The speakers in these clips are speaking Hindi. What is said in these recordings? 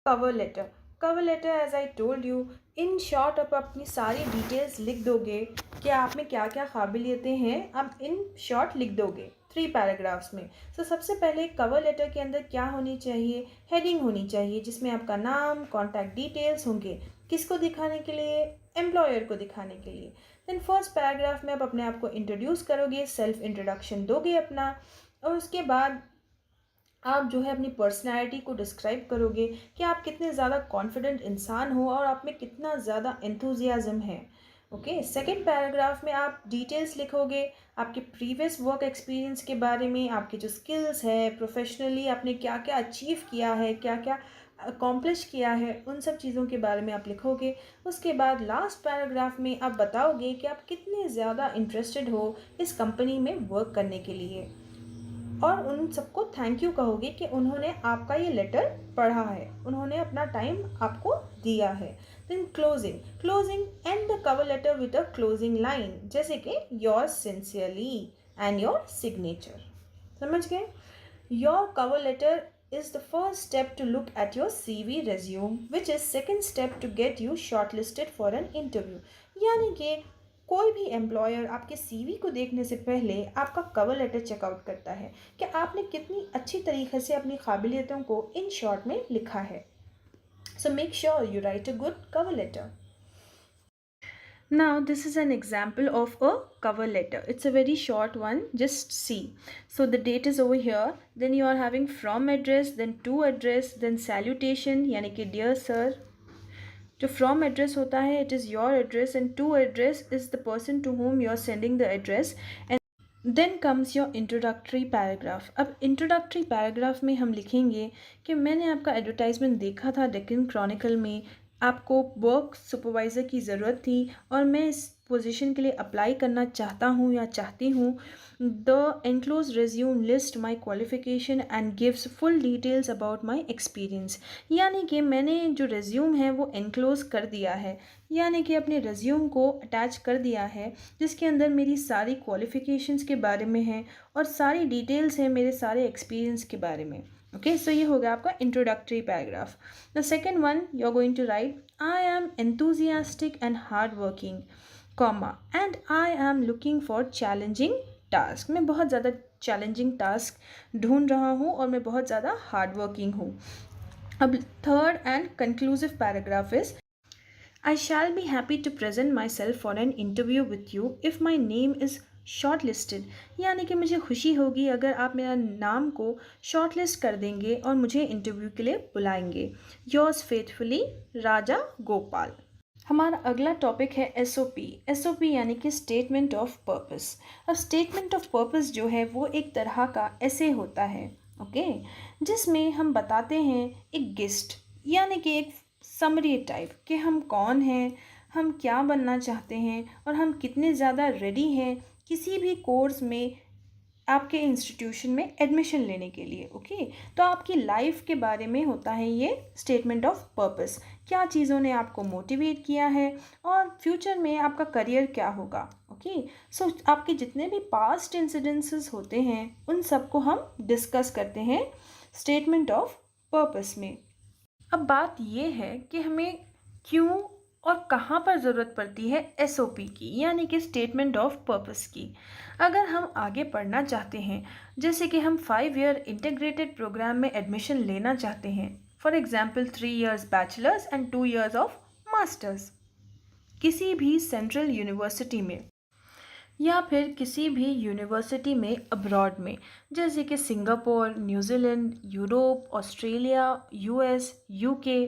Cover letter as I told you, in short आप अपनी सारी डिटेल्स लिख दोगे कि आप में क्या क्या काबिलियतें हैं, आप इन शॉर्ट लिख दोगे 3 पैराग्राफ्स में। सबसे पहले कवर लेटर के अंदर क्या होनी चाहिए, हेडिंग होनी चाहिए जिसमें आपका नाम, कॉन्टैक्ट डिटेल्स होंगे। किसको दिखाने के लिए, एम्प्लॉयर को दिखाने के लिए। देन फर्स्ट पैराग्राफ में आप अपने आप को इंट्रोड्यूस करोगे, सेल्फ इंट्रोडक्शन दोगे अपना, और उसके बाद आप जो है अपनी पर्सनैलिटी को डिस्क्राइब करोगे कि आप कितने ज़्यादा कॉन्फिडेंट इंसान हो और आप में कितना ज़्यादा एंथुजियाज़म है। ओके, सेकंड पैराग्राफ में आप डिटेल्स लिखोगे आपके प्रीवियस वर्क एक्सपीरियंस के बारे में, आपके जो स्किल्स है प्रोफेशनली आपने क्या क्या अचीव किया है, क्या क्या अकॉम्प्लिश किया है, उन सब चीज़ों के बारे में आप लिखोगे। उसके बाद लास्ट पैराग्राफ में आप बताओगे कि आप कितने ज़्यादा इंटरेस्टेड हो इस कंपनी में वर्क करने के लिए, और उन सबको थैंक यू कहोगे कि उन्होंने आपका ये लेटर पढ़ा है, उन्होंने अपना टाइम आपको दिया है। Then closing and the cover letter with a closing line, जैसे कि your sincerely and your signature. समझ गए? Your cover letter is the first step to look at your CV resume, which is second step to get you shortlisted for an interview। यानी कि कोई भी एम्प्लॉयर आपके सीवी को देखने से पहले आपका कवर लेटर चेकआउट करता है कि आपने कितनी अच्छी तरीके से अपनी काबिलियतों को इन शॉर्ट में लिखा है। So make sure you write a good cover letter. Now this is an example of a cover letter. It's a very short one, just see. So the date is over here, then you are having from address, then to address, then salutation यानी कि dear sir। जो फ्रॉम एड्रेस होता है it is your address, and to address is the person to whom you are sending the address, and then comes your introductory paragraph. अब इंट्रोडक्टरी पैराग्राफ में हम लिखेंगे कि मैंने आपका एडवर्टाइजमेंट देखा था डेक्कन क्रॉनिकल में, आपको वर्क सुपरवाइज़र की ज़रूरत थी और मैं इस पोजीशन के लिए अप्लाई करना चाहता हूँ या चाहती हूँ। The enclose resume list my qualification and gives full details about my experience. यानी कि मैंने जो रेज्यूम है वो एनक्लोज कर दिया है, यानी कि अपने रेज्यूम को अटैच कर दिया है जिसके अंदर मेरी सारी क्वालिफिकेशंस के बारे में है और सारी डिटेल्स हैं मेरे सारे एक्सपीरियंस के बारे में। ओके, सो ये हो गया आपका introductory paragraph. The second one you are going to write I am enthusiastic and hard working, comma, and I am looking for challenging task. मैं बहुत ज़्यादा चैलेंजिंग टास्क ढूंढ रहा हूँ और मैं बहुत ज़्यादा हार्ड वर्किंग हूँ। अब third and conclusive paragraph is I shall be happy to present myself for an interview with you if my name is shortlisted। यानी कि मुझे खुशी होगी अगर आप मेरा नाम को शॉर्टलिस्ट कर देंगे और मुझे इंटरव्यू के लिए बुलाएंगे। योर्स फेथफुली राजा गोपाल। हमारा अगला टॉपिक है एसओपी। एसओपी यानी कि स्टेटमेंट ऑफ पर्पस। अब स्टेटमेंट ऑफ पर्पस जो है वो एक तरह का ऐसे होता है, ओके, जिसमें हम बताते हैं एक गेस्ट यानी कि एक समरी टाइप कि हम कौन हैं, हम क्या बनना चाहते हैं और हम कितने ज़्यादा रेडी हैं किसी भी कोर्स में आपके इंस्टीट्यूशन में एडमिशन लेने के लिए। ओके, तो आपकी लाइफ के बारे में होता है ये स्टेटमेंट ऑफ पर्पस। क्या चीज़ों ने आपको मोटिवेट किया है और फ्यूचर में आपका करियर क्या होगा। ओके, सो आपके जितने भी पास्ट इंसिडेंसेस होते हैं उन सबको हम डिस्कस करते हैं स्टेटमेंट ऑफ पर्पस में। अब बात ये है कि हमें क्यों और कहाँ पर ज़रूरत पड़ती है एसओपी की, यानी कि स्टेटमेंट ऑफ पर्पस की। अगर हम आगे पढ़ना चाहते हैं, जैसे कि हम 5 ईयर इंटीग्रेटेड प्रोग्राम में एडमिशन लेना चाहते हैं, for example 3 years bachelors and 2 years of masters किसी भी सेंट्रल यूनिवर्सिटी में या फिर किसी भी यूनिवर्सिटी में अब्रॉड में, जैसे कि Singapore, New Zealand, Europe, Australia, US, UK,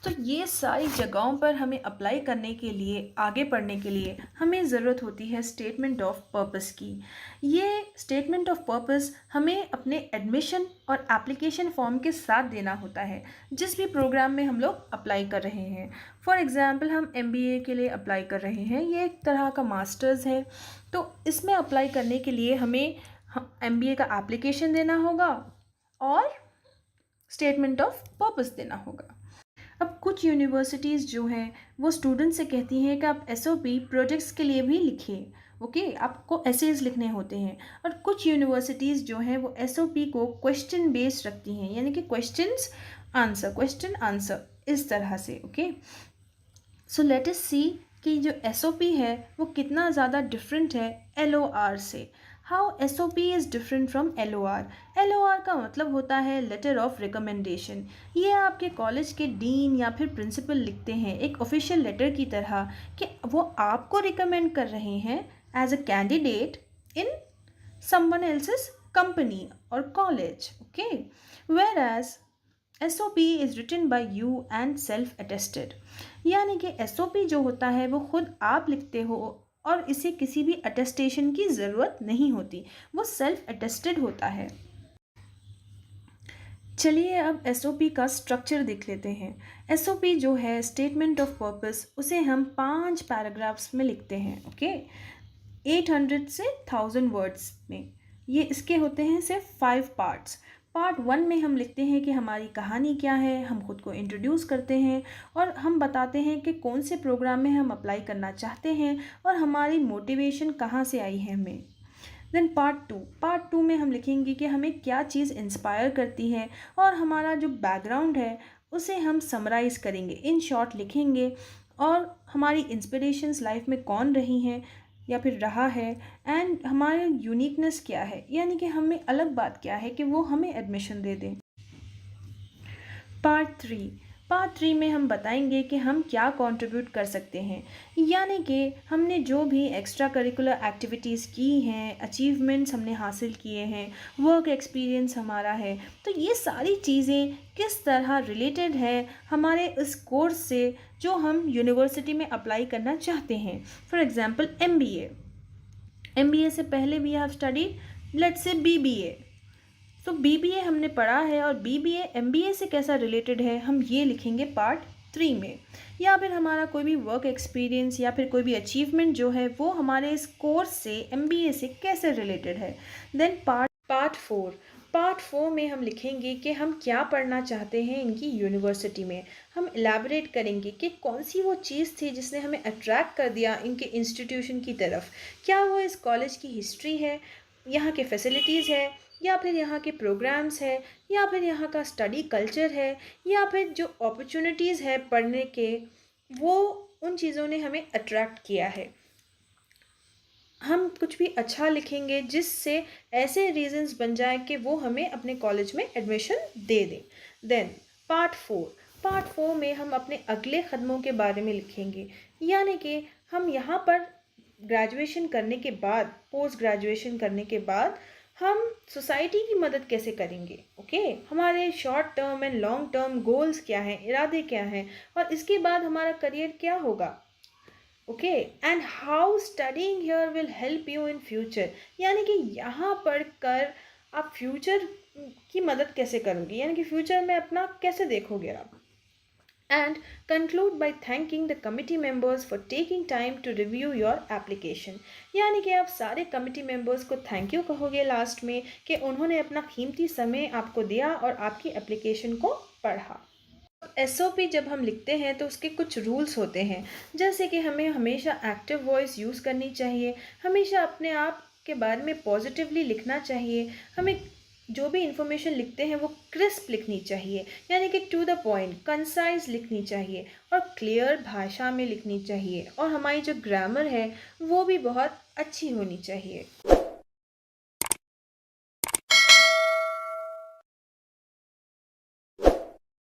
तो ये सारी जगहों पर हमें अप्लाई करने के लिए, आगे पढ़ने के लिए हमें ज़रूरत होती है स्टेटमेंट ऑफ पर्पस की। ये स्टेटमेंट ऑफ पर्पस हमें अपने एडमिशन और एप्लीकेशन फॉर्म के साथ देना होता है जिस भी प्रोग्राम में हम लोग अप्लाई कर रहे हैं। फॉर एग्ज़ाम्पल हम एमबीए के लिए अप्लाई कर रहे हैं, ये एक तरह का मास्टर्स है, तो इसमें अप्लाई करने के लिए हमें एमबीए का एप्लीकेशन देना होगा और स्टेटमेंट ऑफ पर्पस देना होगा। अब कुछ यूनिवर्सिटीज़ जो हैं वो स्टूडेंट से कहती हैं कि आप एसओपी प्रोजेक्ट्स के लिए भी लिखिए, ओके, आपको एसेज लिखने होते हैं। और कुछ यूनिवर्सिटीज़ जो हैं वो एसओपी को क्वेश्चन बेस्ड रखती हैं, यानी कि क्वेश्चन आंसर इस तरह से। ओके, सो लेट अस सी कि जो एसओपी है वो कितना ज़्यादा डिफरेंट है एलओआर से। How SOP is different from LOR. LOR का मतलब होता है लेटर ऑफ रिकमेंडेशन। ये आपके कॉलेज के डीन या फिर प्रिंसिपल लिखते हैं एक ऑफिशियल लेटर की तरह कि वो आपको रिकमेंड कर रहे हैं as a candidate in someone else's company or college. Okay, whereas SOP is written by you and self attested, यानी कि SOP जो होता है वो खुद आप लिखते हो और इसे किसी भी अटेस्टेशन की ज़रूरत नहीं होती, वो सेल्फ अटेस्टेड होता है। चलिए अब SOP का स्ट्रक्चर देख लेते हैं। SOP जो है स्टेटमेंट ऑफ पर्पस, उसे हम 5 पैराग्राफ्स में लिखते हैं। ओके, 800 से 1000 वर्ड्स में। ये इसके होते हैं सिर्फ 5 पार्ट्स। पार्ट 1 में हम लिखते हैं कि हमारी कहानी क्या है, हम खुद को इंट्रोड्यूस करते हैं और हम बताते हैं कि कौन से प्रोग्राम में हम अप्लाई करना चाहते हैं और हमारी मोटिवेशन कहाँ से आई है हमें। देन पार्ट टू में हम लिखेंगे कि हमें क्या चीज़ इंस्पायर करती है और हमारा जो बैकग्राउंड है उसे हम समराइज़ करेंगे, इन शॉर्ट लिखेंगे और हमारी इंस्पिरेशंस लाइफ में कौन रही हैं या फिर रहा है एंड हमारे यूनिकनेस क्या है, यानी कि हमें अलग बात क्या है कि वो हमें एडमिशन दे दें। पार्ट थ्री में हम बताएंगे कि हम क्या कंट्रीब्यूट कर सकते हैं, यानी कि हमने जो भी एक्स्ट्रा करिकुलर एक्टिविटीज़ की हैं, अचीवमेंट्स हमने हासिल किए हैं, वर्क एक्सपीरियंस हमारा है, तो ये सारी चीज़ें किस तरह रिलेटेड है हमारे इस कोर्स से जो हम यूनिवर्सिटी में अप्लाई करना चाहते हैं। फॉर एग्ज़ाम्पल MBA से पहले we have studied let's say BBA। तो BBA हमने पढ़ा है और BBA MBA से कैसा रिलेटेड है हम ये लिखेंगे पार्ट 3 में। या फिर हमारा कोई भी वर्क एक्सपीरियंस या फिर कोई भी अचीवमेंट जो है वो हमारे इस कोर्स से MBA से कैसे रिलेटेड है। देन पार्ट 4 में हम लिखेंगे कि हम क्या पढ़ना चाहते हैं इनकी यूनिवर्सिटी में। हम इलेबोरेट करेंगे कि कौन सी वो चीज़ थी जिसने हमें अट्रैक्ट कर दिया इनके इंस्टीट्यूशन की तरफ। क्या वो इस कॉलेज की हिस्ट्री है, यहाँ के फैसिलिटीज़ है, या फिर यहाँ के प्रोग्राम्स है, या फिर यहाँ का स्टडी कल्चर है, या फिर जो अपॉर्चुनिटीज़ है पढ़ने के, वो उन चीज़ों ने हमें अट्रैक्ट किया है। हम कुछ भी अच्छा लिखेंगे जिससे ऐसे रीजंस बन जाए कि वो हमें अपने कॉलेज में एडमिशन दे दें। देन पार्ट 4 में हम अपने अगले कदमों के बारे में लिखेंगे, यानी कि हम यहाँ पर ग्रेजुएशन करने के बाद, पोस्ट ग्रेजुएशन करने के बाद हम सोसाइटी की मदद कैसे करेंगे। ओके, हमारे short term and long term goals क्या हैं, इरादे क्या हैं, और इसके बाद हमारा करियर क्या होगा। Okay, and how studying here will help you in future, यानी कि यहाँ पढ़ कर आप फ्यूचर की मदद कैसे करोगे, यानी कि फ्यूचर में अपना कैसे देखोगे आप। And conclude by thanking the committee members for taking time to review your application, यानी कि आप सारे कमिटी मेंबर्स को थैंक यू कहोगे लास्ट में कि उन्होंने अपना कीमती समय आपको दिया और आपकी एप्लीकेशन को पढ़ा। SOP जब हम लिखते हैं तो उसके कुछ रूल्स होते हैं, जैसे कि हमें हमेशा एक्टिव वॉइस यूज़ करनी चाहिए, हमेशा अपने आप के बारे में पॉजिटिवली लिखना चाहिए, हमें जो भी इंफॉर्मेशन लिखते हैं वो क्रिस्प लिखनी चाहिए, यानी कि टू द पॉइंट, कंसाइज लिखनी चाहिए और क्लियर भाषा में लिखनी चाहिए, और हमारी जो ग्रामर है वो भी बहुत अच्छी होनी चाहिए।